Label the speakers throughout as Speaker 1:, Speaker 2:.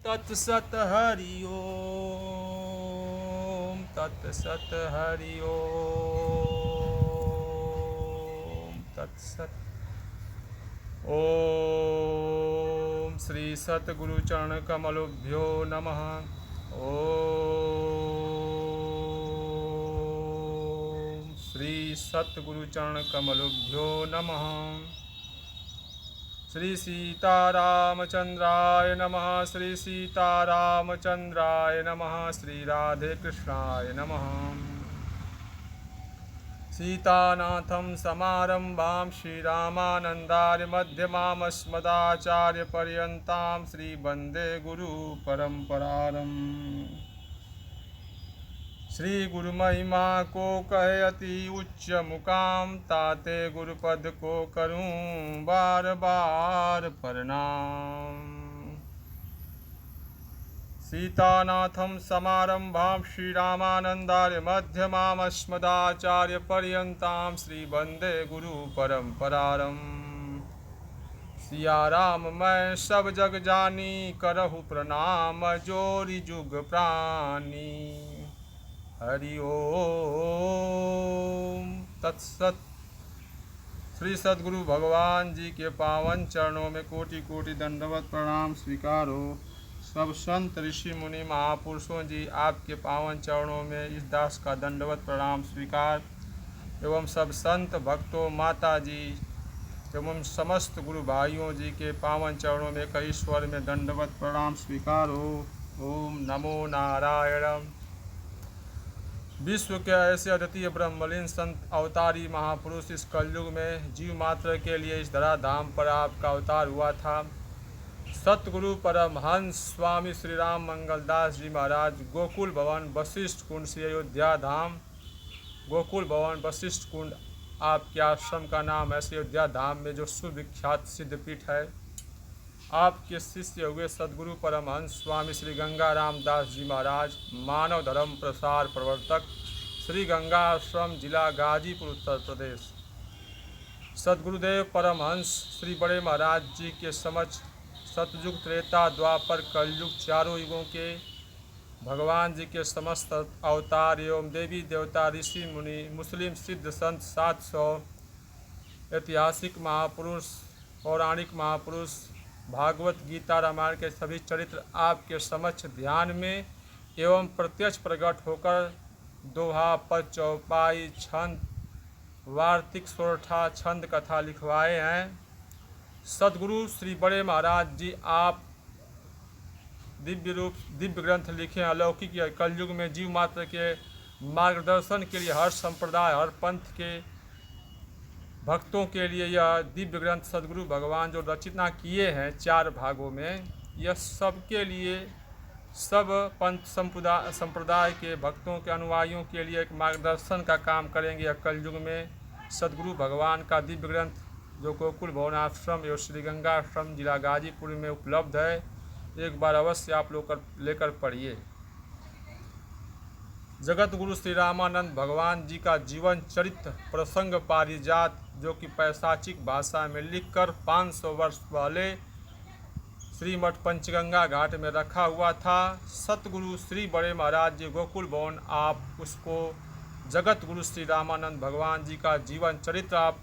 Speaker 1: तत्सत हरि ओम, तत्सत हरि ओम, तत्सत। ओम श्री सतगुरु चरण कमलभ्यो नमः। ओम श्री सतगुरु चरण कमलभ्यो नमः। श्री सीतारामचंद्राय नमः। श्री सीतारामचंद्राय नमः। श्री राधे कृष्णाय नमः। सीतानाथं समारंभां श्रीरामानन्दार्यमध्यमामस्मदाचार्यपर्यन्तां श्रीवन्दे गुरुपरम्पराम्। श्री गुरु महिमा को कहे अति उच्च मुकाम, ताते गुरुपद को करूं बार बार प्रणाम। सीतानाथं समारंभां श्रीरामानन्दार्यमध्यमामस्मदाचार्यपर्यन्तां श्रीवन्दे गुरुपरम्पराम्। सिया राम मैं सब जग जानी, करहु प्रणाम जोरि जुग प्राणी। हरि ओम तत्सत। श्री सद्गुरु भगवान जी के पावन चरणों में कोटि कोटि दंडवत प्रणाम स्वीकारो। सब संत ऋषि मुनि महापुरुषों जी, आपके पावन चरणों में इस दास का दंडवत प्रणाम स्वीकार। एवं सब संत भक्तों, माता जी एवं समस्त गुरु भाइयों जी के पावन चरणों में कई स्वर में दंडवत प्रणाम स्वीकारो। ओम नमो नारायण। विश्व के ऐसे अद्वितीय ब्रह्मलीन संत अवतारी महापुरुष इस कलयुग में जीव मात्र के लिए इस धरा धाम पर आपका अवतार हुआ था। सतगुरु परमहंस स्वामी श्री राम मंगलदास जी महाराज गोकुल भवन वशिष्ठ कुंड से अयोध्या धाम, गोकुल भवन वशिष्ठ कुंड आपके आश्रम का नाम है। अयोध्या धाम में जो सुविख्यात सिद्धपीठ है, आपके शिष्य हुए सदगुरु परमहंस स्वामी श्री गंगा रामदास जी महाराज, मानव धर्म प्रसार प्रवर्तक, श्री गंगा आश्रम, जिला गाजीपुर, उत्तर प्रदेश। सदगुरुदेव परमहंस श्री बड़े महाराज जी के समक्ष सतयुग, त्रेता, द्वापर, कलयुग चारों युगों के भगवान जी के समस्त अवतार एवं देवी देवता, ऋषि मुनि, मुस्लिम सिद्ध संत, 700 ऐतिहासिक महापुरुष, पौराणिक महापुरुष, भागवत गीता रामायण के सभी चरित्र आपके समक्ष ध्यान में एवं प्रत्यक्ष प्रकट होकर दोहा, पद, चौपाई, छंद, वार्तिक, सोरठा, छंद कथा लिखवाए हैं। सदगुरु श्री बड़े महाराज जी आप दिव्य ग्रंथ लिखे, अलौकिक कलयुग में जीव मात्र के मार्गदर्शन के लिए हर संप्रदाय, हर पंथ के भक्तों के लिए यह दिव्य ग्रंथ सदगुरु भगवान जो रचना किए हैं 4 भागों में, यह सबके लिए, सब पंथ संप्रदाय के भक्तों के अनुयायियों के लिए एक मार्गदर्शन का काम करेंगे। यह कलयुग में सदगुरु भगवान का दिव्य ग्रंथ जो गोकुल भवन आश्रम एवं श्री गंगा आश्रम, जिला गाजीपुर में उपलब्ध है। एक बार अवश्य आप लोग लेकर पढ़िए। जगत गुरु श्री रामानंद भगवान जी का जीवन चरित्र प्रसंग पारिजात, जो कि पैशाचिक भाषा में लिखकर 500 वर्ष पहले श्रीमठ पंचगंगा घाट में रखा हुआ था। सतगुरु श्री बड़े महाराज जी गोकुल भवन आप उसको जगत गुरु श्री रामानंद भगवान जी का जीवन चरित्र आप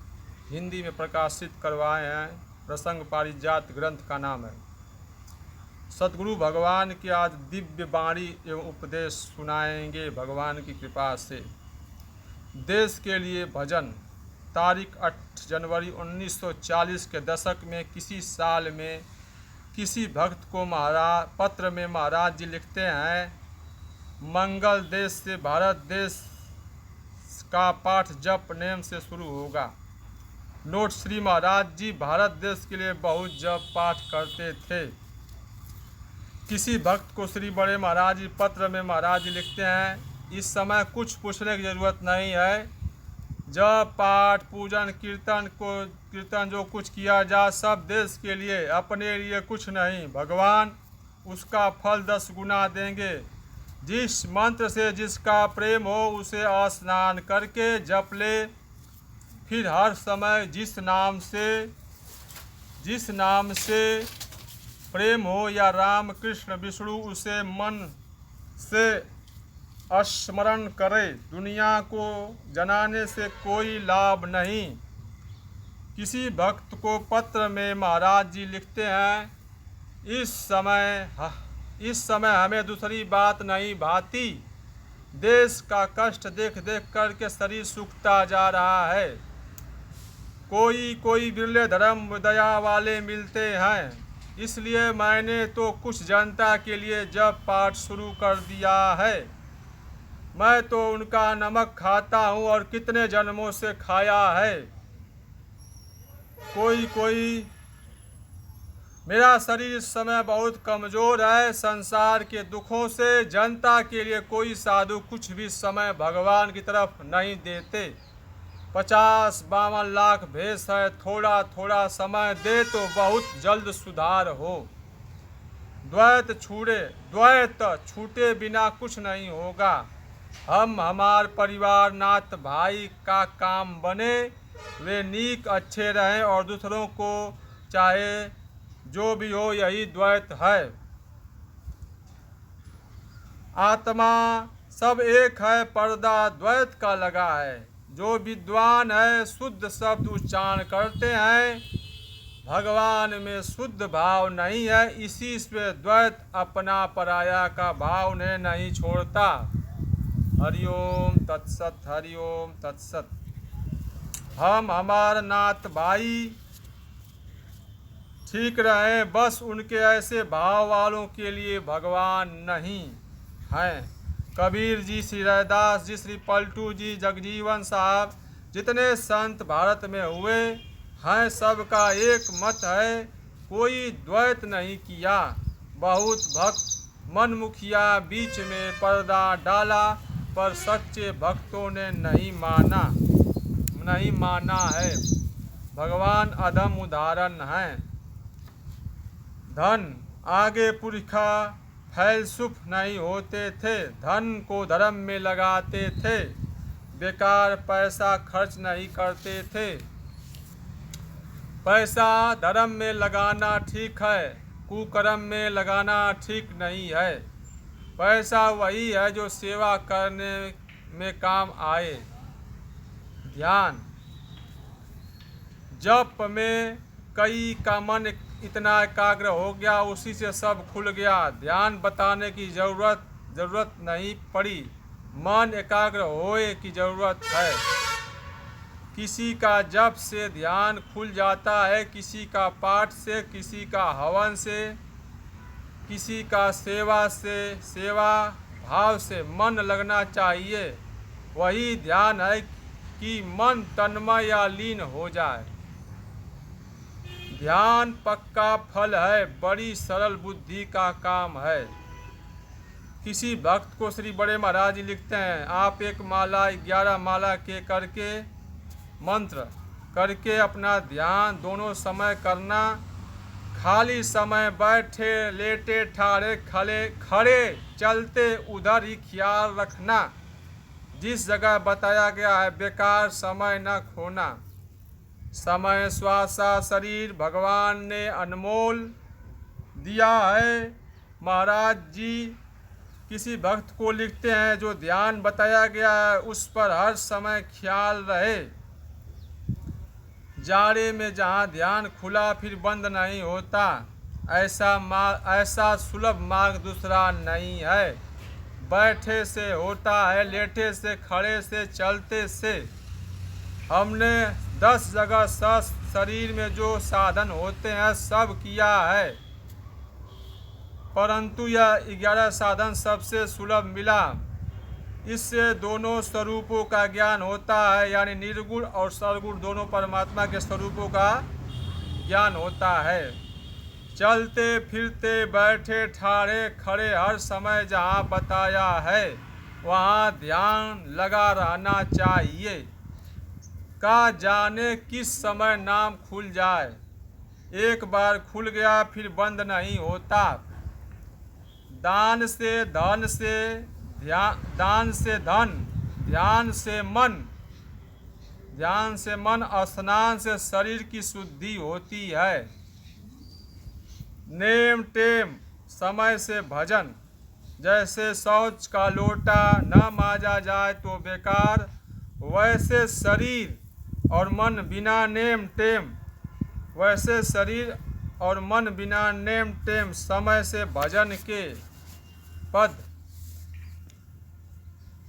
Speaker 1: हिंदी में प्रकाशित करवाए हैं। प्रसंग पारिजात ग्रंथ का नाम है। सतगुरु भगवान के आज दिव्य वाणी एवं उपदेश सुनाएंगे भगवान की कृपा से। देश के लिए भजन। तारीख 8 जनवरी 1940 के दशक में किसी साल में किसी भक्त को पत्र में महाराज जी लिखते हैं, मंगल देश से भारत देश का पाठ जप नेम से शुरू होगा। नोट, श्री महाराज जी भारत देश के लिए बहुत जप पाठ करते थे। किसी भक्त को श्री बड़े महाराज जी पत्र में महाराज जी लिखते हैं, इस समय कुछ पूछने की जरूरत नहीं है। जप पाठ पूजन कीर्तन जो कुछ किया जा सब देश के लिए, अपने लिए कुछ नहीं। भगवान उसका फल 10 गुना देंगे। जिस मंत्र से जिसका प्रेम हो उसे स्नान करके जप ले। फिर हर समय जिस नाम से प्रेम हो या राम कृष्ण विष्णु, उसे मन से स्मरण करे। दुनिया को जनाने से कोई लाभ नहीं। किसी भक्त को पत्र में महाराज जी लिखते हैं, इस समय हमें दूसरी बात नहीं भाती। देश का कष्ट देख देख कर के शरीर सूखता जा रहा है। कोई बिरले धर्म दया वाले मिलते हैं, इसलिए मैंने तो कुछ जनता के लिए जप पाठ शुरू कर दिया है। मैं तो उनका नमक खाता हूँ और कितने जन्मों से खाया है। कोई मेरा शरीर इस समय बहुत कमज़ोर है संसार के दुखों से। जनता के लिए कोई साधु कुछ भी समय भगवान की तरफ नहीं देते। 50-52 लाख भेष है, थोड़ा थोड़ा समय दे तो बहुत जल्द सुधार हो। द्वैत छूटे बिना कुछ नहीं होगा। हम हमार परिवार नाथ भाई का काम बने, वे नीक अच्छे रहें और दूसरों को चाहे जो भी हो, यही द्वैत है। आत्मा सब एक है, पर्दा द्वैत का लगा है। जो विद्वान है शुद्ध शब्द उच्चारण करते हैं, भगवान में शुद्ध भाव नहीं है। इसी से द्वैत अपना पराया का भाव ने नहीं छोड़ता। हरिओम तत्सत, हरिओम तत्सत। हम हमार नाथ भाई ठीक रहे, बस उनके ऐसे भाव वालों के लिए भगवान नहीं हैं। कबीर जी, श्री रैदास जी, श्री पलटू जी, जगजीवन साहब, जितने संत भारत में हुए हैं, सबका एक मत है, कोई द्वैत नहीं किया। बहुत भक्त मनमुखिया बीच में पर्दा डाला, पर सच्चे भक्तों ने नहीं माना है। भगवान अधम उदाहरण हैं। धन आगे पुरखा फैलसुफ नहीं होते थे, धन को धर्म में लगाते थे, बेकार पैसा खर्च नहीं करते थे। पैसा धर्म में लगाना ठीक है, कुकर्म में लगाना ठीक नहीं है। पैसा वही है जो सेवा करने में काम आए। ध्यान जप में कई का मन इतना एकाग्र हो गया, उसी से सब खुल गया। ध्यान बताने की जरूरत नहीं पड़ी, मन एकाग्र होए की जरूरत है। किसी का जप से ध्यान खुल जाता है, किसी का पाठ से, किसी का हवन से, किसी का सेवा भाव से मन लगना चाहिए। वही ध्यान है कि मन तन्मय या लीन हो जाए। ध्यान पक्का फल है, बड़ी सरल बुद्धि का काम है। किसी भक्त को श्री बड़े महाराज जी लिखते हैं, आप एक माला 11 माला के करके मंत्र करके अपना ध्यान दोनों समय करना। खाली समय बैठे लेटे ठाड़े खड़े चलते उधर ही ख्याल रखना। जिस जगह बताया गया है बेकार समय न खोना। समय श्वासा शरीर भगवान ने अनमोल दिया है। महाराज जी किसी भक्त को लिखते हैं, जो ध्यान बताया गया है उस पर हर समय ख्याल रहे। जाड़े में जहाँ ध्यान खुला फिर बंद नहीं होता, ऐसा सुलभ मार्ग दूसरा नहीं है। बैठे से होता है, लेटे से, खड़े से, चलते से। हमने 10 जगह शरीर में जो साधन होते हैं सब किया है, परंतु यह 11 साधन सबसे सुलभ मिला। इससे दोनों स्वरूपों का ज्ञान होता है, यानी निर्गुण और सर्वगुण दोनों परमात्मा के स्वरूपों का ज्ञान होता है। चलते फिरते बैठे ठाड़े खड़े हर समय जहाँ बताया है वहाँ ध्यान लगा रहना चाहिए। का जाने किस समय नाम खुल जाए, एक बार खुल गया फिर बंद नहीं होता। दान से धन से ध्यान से धन, ध्यान से मन, स्नान से शरीर की शुद्धि होती है। नेम टेम समय से भजन, जैसे शौच का लोटा न माजा जाए तो बेकार, वैसे शरीर और मन बिना नेम टेम, वैसे शरीर और मन बिना नेम टेम समय से भजन के पद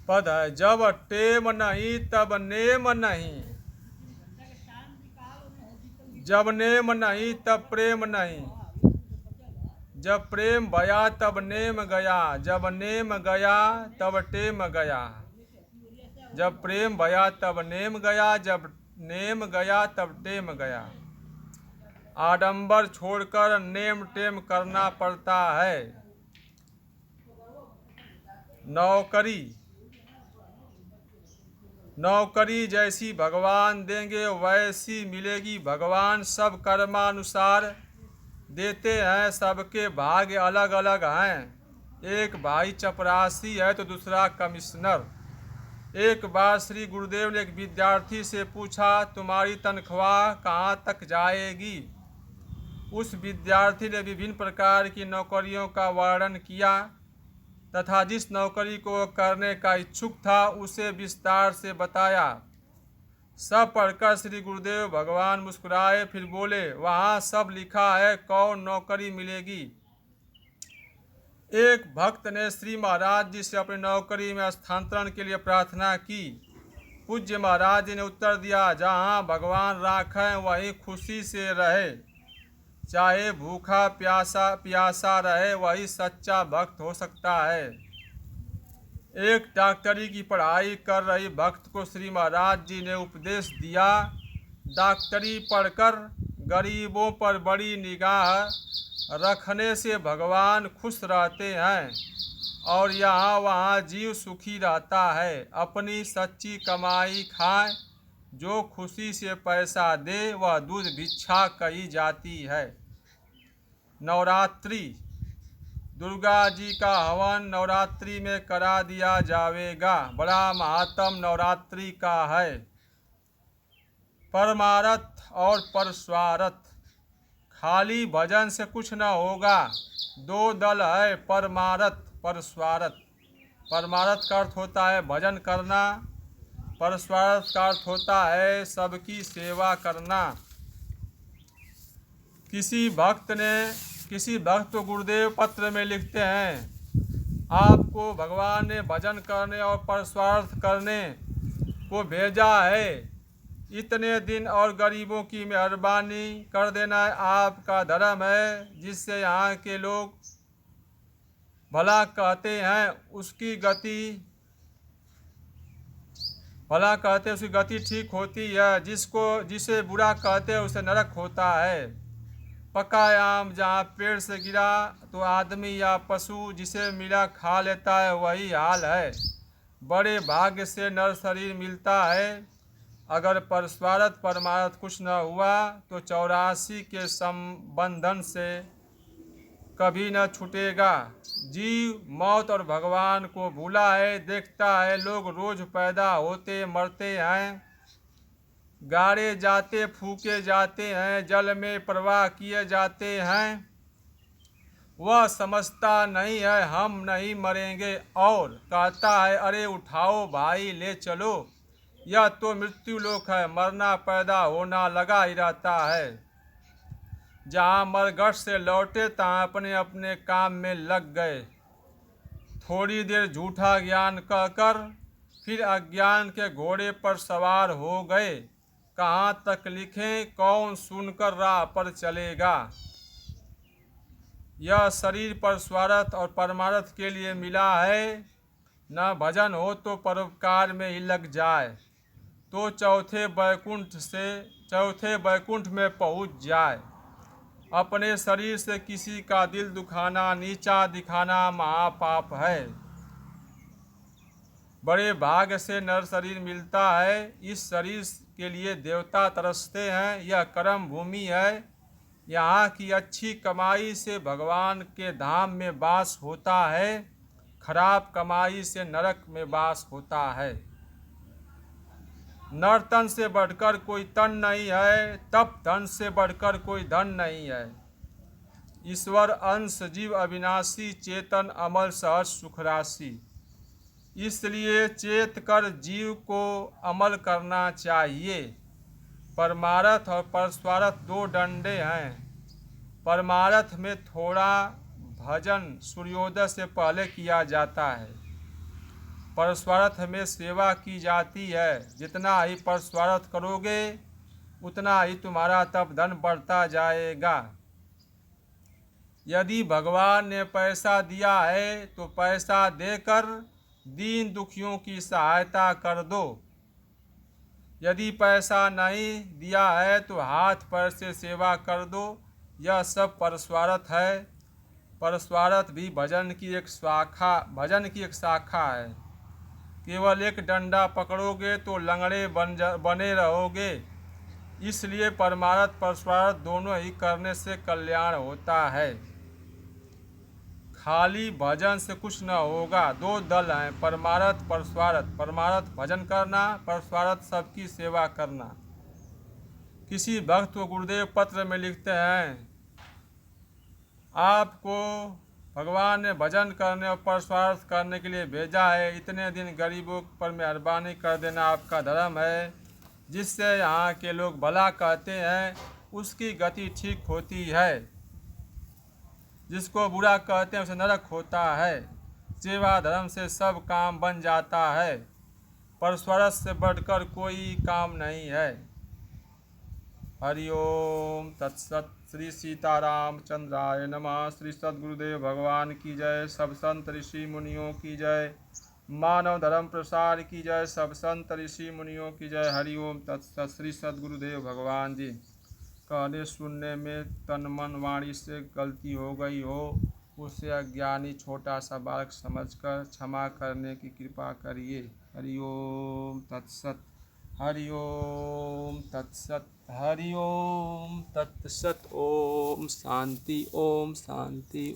Speaker 1: पद है। जब टेम नहीं तब नेम नहीं, जब नेम नहीं तब प्रेम नहीं, जब प्रेम भया तब नेम गया, जब नेम गया तब टेम गया, जब प्रेम भया तब नेम गया, जब नेम गया तब टेम गया। आडंबर छोड़कर नेम टेम करना पड़ता है। नौकरी, नौकरी जैसी भगवान देंगे वैसी मिलेगी, भगवान सब कर्मानुसार देते हैं, सबके भाग्य अलग अलग हैं। एक भाई चपरासी है तो दूसरा कमिश्नर। एक बार श्री गुरुदेव ने एक विद्यार्थी से पूछा, तुम्हारी तनख्वाह कहाँ तक जाएगी? उस विद्यार्थी ने विभिन्न प्रकार की नौकरियों का वर्णन किया तथा जिस नौकरी को करने का इच्छुक था उसे विस्तार से बताया। सब पढ़कर श्री गुरुदेव भगवान मुस्कुराए, फिर बोले, वहाँ सब लिखा है, कौन नौकरी मिलेगी? एक भक्त ने श्री महाराज जी से अपनी नौकरी में स्थानांतरण के लिए प्रार्थना की। पूज्य महाराज जी ने उत्तर दिया, जहाँ भगवान राखें वहीं खुशी से रहे, चाहे भूखा प्यासा रहे, वही सच्चा भक्त हो सकता है। एक डॉक्टरी की पढ़ाई कर रही भक्त को श्री महाराज जी ने उपदेश दिया, डॉक्टरी पढ़कर गरीबों पर बड़ी निगाह रखने से भगवान खुश रहते हैं और यहाँ वहाँ जीव सुखी रहता है। अपनी सच्ची कमाई खाएं, जो खुशी से पैसा दे वह दूध भिक्षा कही जाती है। नवरात्रि, दुर्गा जी का हवन नवरात्रि में करा दिया जाएगा। बड़ा महात्म नवरात्रि का है। परमारथ और परस्वारथ, खाली भजन से कुछ न होगा। दो दल है, परमारथ परस्वारथ। परमारथ का अर्थ होता है भजन करना, परस्वारथ का अर्थ होता है सबकी सेवा करना। किसी भक्त को गुरुदेव पत्र में लिखते हैं, आपको भगवान ने भजन करने और परस्वार्थ करने को भेजा है। इतने दिन और गरीबों की मेहरबानी कर देना आपका धर्म है। जिससे यहाँ के लोग भला कहते हैं उसकी गति ठीक होती है, जिसे बुरा कहते हैं उसे नरक होता है। पका आम जहाँ पेड़ से गिरा तो आदमी या पशु जिसे मिला खा लेता है, वही हाल है। बड़े भाग्य से नर शरीर मिलता है। अगर परस्वारथ परमारथ कुछ न हुआ तो 84 के संबंधन से कभी न छूटेगा। जीव मौत और भगवान को भूला है, देखता है लोग रोज पैदा होते मरते हैं, गाड़े जाते फूके जाते हैं, जल में प्रवाह किए जाते हैं। वह समझता नहीं है हम नहीं मरेंगे और कहता है, अरे उठाओ भाई ले चलो। यह तो मृत्यु लोक है, मरना पैदा होना लगा ही रहता है। जहाँ मरघट से लौटे तहाँ अपने अपने काम में लग गए। थोड़ी देर झूठा ज्ञान कहकर फिर अज्ञान के घोड़े पर सवार हो गए। कहाँ तक लिखें, कौन सुनकर राह पर चलेगा। यह शरीर परस्वार्थ और परमार्थ के लिए मिला है। न भजन हो तो परोपकार में ही लग जाए तो चौथे बैकुंठ में पहुंच जाए। अपने शरीर से किसी का दिल दुखाना, नीचा दिखाना महापाप है। बड़े भाग्य से नर शरीर मिलता है। इस शरीर के लिए देवता तरसते हैं। यह कर्म भूमि है। यहाँ की अच्छी कमाई से भगवान के धाम में वास होता है, खराब कमाई से नरक में वास होता है। नर तन से बढ़कर कोई तन नहीं है, तप धन से बढ़कर कोई धन नहीं है। ईश्वर अंश जीव अविनाशी, चेतन अमल सहज सुख राशि। इसलिए चेत कर जीव को अमल करना चाहिए। परमारथ और परस्वार्थ दो डंडे हैं। परमारथ में थोड़ा भजन सूर्योदय से पहले किया जाता है। परस्वार्थ में सेवा की जाती है। जितना ही परस्वार्थ करोगे उतना ही तुम्हारा तप धन बढ़ता जाएगा। यदि भगवान ने पैसा दिया है तो पैसा देकर दीन दुखियों की सहायता कर दो। यदि पैसा नहीं दिया है तो हाथ पैर से सेवा कर दो। यह सब परस्वार्थ है। परस्वार्थ भी भजन की एक शाखा है। केवल एक डंडा पकड़ोगे तो लंगड़े बने रहोगे। इसलिए परमार्थ परस्वार्थ दोनों ही करने से कल्याण होता है। खाली भजन से कुछ न होगा। दो दल हैं, परमार्थ परस्वार्थ। परमार्थ भजन करना, परस्वार्थ सबकी सेवा करना। किसी भक्त को गुरुदेव पत्र में लिखते हैं, आपको भगवान ने भजन करने और परस्वार्थ करने के लिए भेजा है। इतने दिन गरीबों पर मेहरबानी कर देना आपका धर्म है। जिससे यहाँ के लोग भला कहते हैं उसकी गति ठीक होती है। जिसको बुरा कहते हैं उसे नरक होता है। सेवा धर्म से सब काम बन जाता है। परस्वार्थ से बढ़कर कोई काम नहीं है। हरि ओम तत्सत। श्री सीताराम चंद्राय नमः। श्री सद्गुरुदेव भगवान की जय। सब संत ऋषि मुनियों की जय। मानव धर्म प्रसार की जय। सब संत ऋषि मुनियों की जय। हरि ओम तत्सत। श्री सद्गुरुदेव भगवान जी। कहने सुनने में तन मन वाणी से गलती हो गई हो उसे अज्ञानी छोटा सा बालक समझकर क्षमा करने की कृपा करिए। हरि ओम तत्सत। हरि ओम तत्सत। हरि ओम तत्सत। ओम शांति। ओम शांति।